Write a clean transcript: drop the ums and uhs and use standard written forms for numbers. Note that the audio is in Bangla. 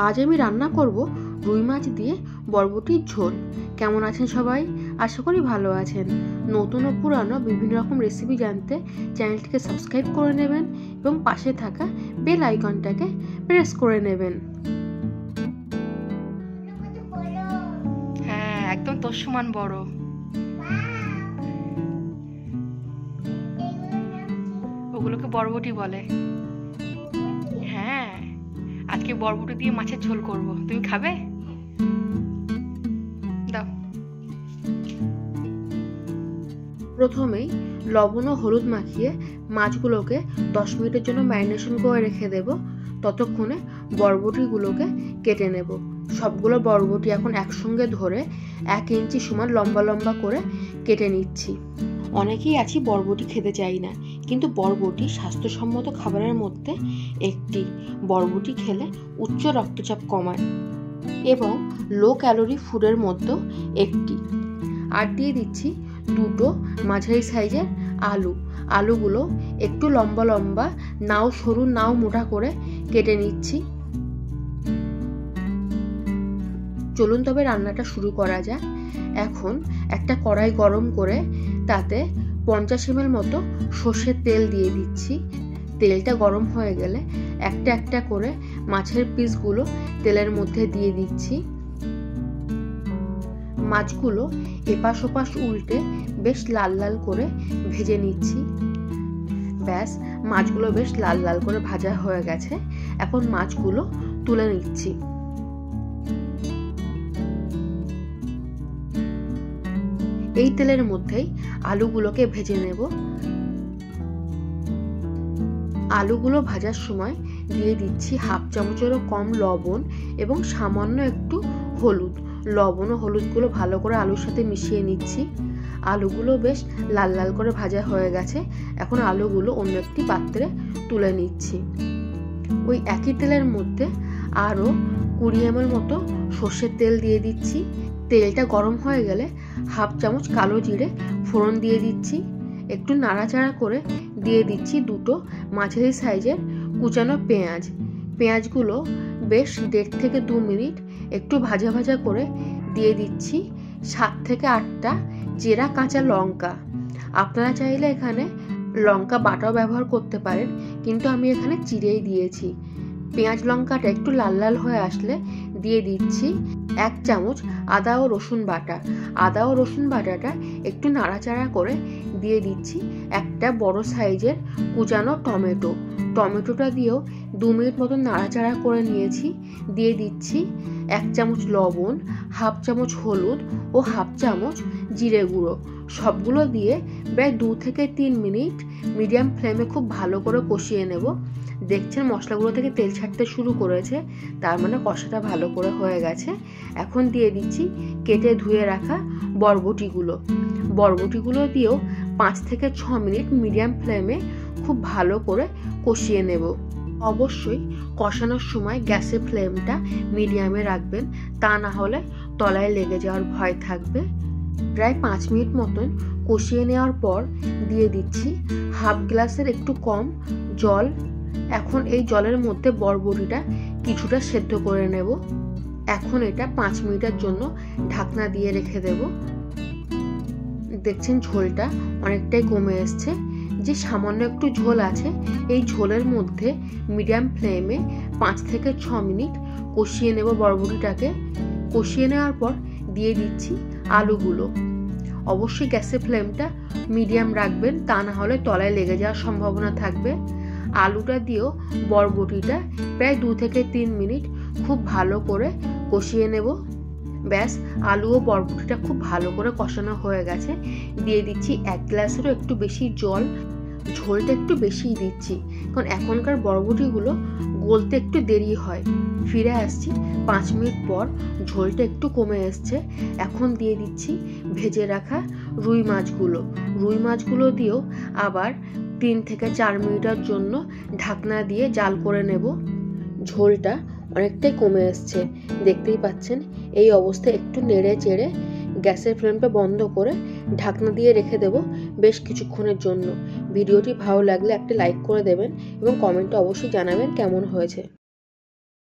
আজ আমি রান্না করব রুই মাছ দিয়ে বরবটির ঝোল। কেমন আছেন সবাই? আশা করি ভালো আছেন। নতুন ও পুরানো বিভিন্ন রকম রেসিপি জানতে চ্যানেলটিকে সাবস্ক্রাইব করে নেবেন এবং পাশে থাকা বেল আইকনটাকে প্রেস করে নেবেন। হ্যাঁ, একদম তোর সমান বড়। ওগুলোকে বরবটি বলে। হ্যাঁ, আজকে বরবটি দিয়ে মাছের ঝোল করব। তুমি খাবে? দাও। প্রথমেই লবণ ও হলুদ মাখিয়ে মাছগুলোকে 10 মিনিটের জন্য ম্যারিনেশন করে রেখে দেব। ততক্ষণে বরবটিগুলোকে কেটে নেব। সবগুলো বরবটি এখন একসঙ্গে ধরে 1 ইঞ্চি সমান লম্বা লম্বা করে কেটে নিচ্ছি। অনেকেই আছি বরবটি খেতে চাই না, কিন্তু বরবটি স্বাস্থ্যসম্মত খাবারের মধ্যে একটি। বরবটি খেলে উচ্চ রক্তচাপ কমায় এবং লো ক্যালোরি ফুডের মধ্যেও একটি। আর দিয়ে দিচ্ছি 2টো মাঝারি সাইজের আলু। আলুগুলো একটু লম্বা লম্বা, নাও সরু নাও মোটা করে কেটে নিচ্ছি। চলুন তবে রান্নাটা শুরু করা যাক। এখন একটা কড়াই গরম করে তাতে 50 ml মতো সর্ষের তেল দিয়ে দিচ্ছি। তেলটা গরম হয়ে গেলে একটা একটা করে মাছের পিসগুলো তেলের মধ্যে দিয়ে দিচ্ছি। মাছগুলো এপাশ ওপাশ উল্টে বেশ লাল লাল করে ভেজে নিচ্ছি। ব্যাস, মাছগুলো বেশ লাল লাল করে ভাজা হয়ে গেছে। এখন মাছগুলো তুলে নিচ্ছি। এই তেলের মধ্যেই আলুগুলোকে ভেজে নেব। আলুগুলো ভাজার সময় দিয়ে দিচ্ছি 1/2 চামচেরও কম লবণ এবং সামান্য একটু হলুদ। লবণ ও হলুদগুলো ভালো করে আলুর সাথে মিশিয়ে নিচ্ছি। আলুগুলো বেশ লাল লাল করে ভাজা হয়ে গেছে। এখন আলুগুলো অন্য একটি পাত্রে তুলে নিচ্ছি। ওই একই তেলের মধ্যে আরও 20 ml মতো সর্ষের তেল দিয়ে দিচ্ছি। তেলটা গরম হয়ে গেলে 1/2 চামচ কালো জিরে ফোড়ন দিয়ে দিচ্ছি। একটু নাড়াচাড়া করে দিয়ে দিচ্ছি 2টো মাঝারি সাইজের কুচানো পেঁয়াজ। পেঁয়াজগুলো বেশ 1.5 থেকে 2 মিনিট একটু ভাজা ভাজা করে দিয়ে দিচ্ছি 7 থেকে 8টা চেরা কাঁচা লঙ্কা। আপনারা চাইলে এখানে লঙ্কা বাটাও ব্যবহার করতে পারেন, কিন্তু আমি এখানে চিড়েই দিয়েছি। পেঁয়াজ লঙ্কাটা একটু লাল লাল হয়ে আসলে দিয়ে দিচ্ছি 1 চামচ আদা ও রসুন বাটা। আদা ও রসুন বাটাটা একটু নাড়াচাড়া করে দিয়ে দিচ্ছি একটা বড় সাইজের কুচানো টমেটো। টমেটোটা দিয়েও 2 মিনিট মতো নাড়াচাড়া করে নিয়েছি। দিয়ে দিচ্ছি 1 চামচ লবণ, 1/2 চামচ হলুদ ও 1/2 চামচ জিরে গুঁড়ো। সবগুলো দিয়ে প্রায় 2 থেকে 3 মিনিট মিডিয়াম ফ্লেমে খুব ভালো করে কষিয়ে নেব। দেখছেন মশলাগুলো থেকে তেল ছাড়তে শুরু করেছে, তার মানে কষাটা ভালো করে হয়ে গেছে। এখন দিয়ে দিচ্ছি কেটে ধুয়ে রাখা বরবটিগুলো। বরবটিগুলো দিয়েও 5 থেকে 6 মিনিট মিডিয়াম ফ্লেমে খুব ভালো করে কষিয়ে নেব। অবশ্যই কষানোর সময় গ্যাসের ফ্লেমটা মিডিয়ামে রাখবেন, তা না হলে তলায় লেগে যাওয়ার ভয় থাকবে। প্রায় 5 মিনিট মতন কষিয়ে নেওয়ার পর দিয়ে দিচ্ছি 1/2 গ্লাসের একটু কম জল। এখন এই জলের মধ্যে বরবটিটা কিছুটা সেদ্ধ করে নেব। এখন এটা 5 মিনিটের জন্য ঢাকনা দিয়ে রেখে দেব। দেখছেন ঝোলটা অনেকটাই কমে এসছে। যে সামান্য একটু ঝোল আছে, এই ঝোলের মধ্যে মিডিয়াম ফ্লেমে 5 থেকে 6 মিনিট কষিয়ে নেব বরবটিটাকে। কষিয়ে নেওয়ার পর দিয়ে দিচ্ছি আলুগুলো। অবশ্যই গ্যাসের ফ্লেমটা মিডিয়াম রাখবেন, তা না হলে তলায় লেগে যাওয়ার সম্ভাবনা থাকবে। আলুটা দিয়েও বরবটিটা প্রায় 2 থেকে 3 মিনিট খুব ভালো করে কষিয়ে নেব। ব্যাস, আলু ও বরবটিটা খুব ভালো করে কষানো হয়ে গেছে। দিয়ে দিচ্ছি 1 গ্লাসেরও একটু বেশি জল। ঝোলটা একটু বেশিই দিচ্ছি, কারণ এখনকার বরবটিগুলো গলতে একটু দেরি হয়। ফিরে আসছি 5 মিনিট পর। ঝোলটা একটু কমে এসছে। এখন দিয়ে দিচ্ছি ভেজে রাখা রুই মাছগুলো। রুই মাছগুলো দিয়েও আবার 3 থেকে 4 মিনিটের জন্য ঢাকনা দিয়ে জাল করে নেব। ঝোলটা অনেকটাই কমে এসছে, দেখতেই পাচ্ছেন। এই অবস্থায় একটু নেড়ে চেড়ে গ্যাসের ফ্লেমটা বন্ধ করে ঢাকনা দিয়ে রেখে দেব বেশ কিছুক্ষণের জন্য। ভিডিওটি ভালো লাগলে একটা লাইক করে দেবেন এবং কমেন্টে অবশ্যই জানাবেন কেমন হয়েছে।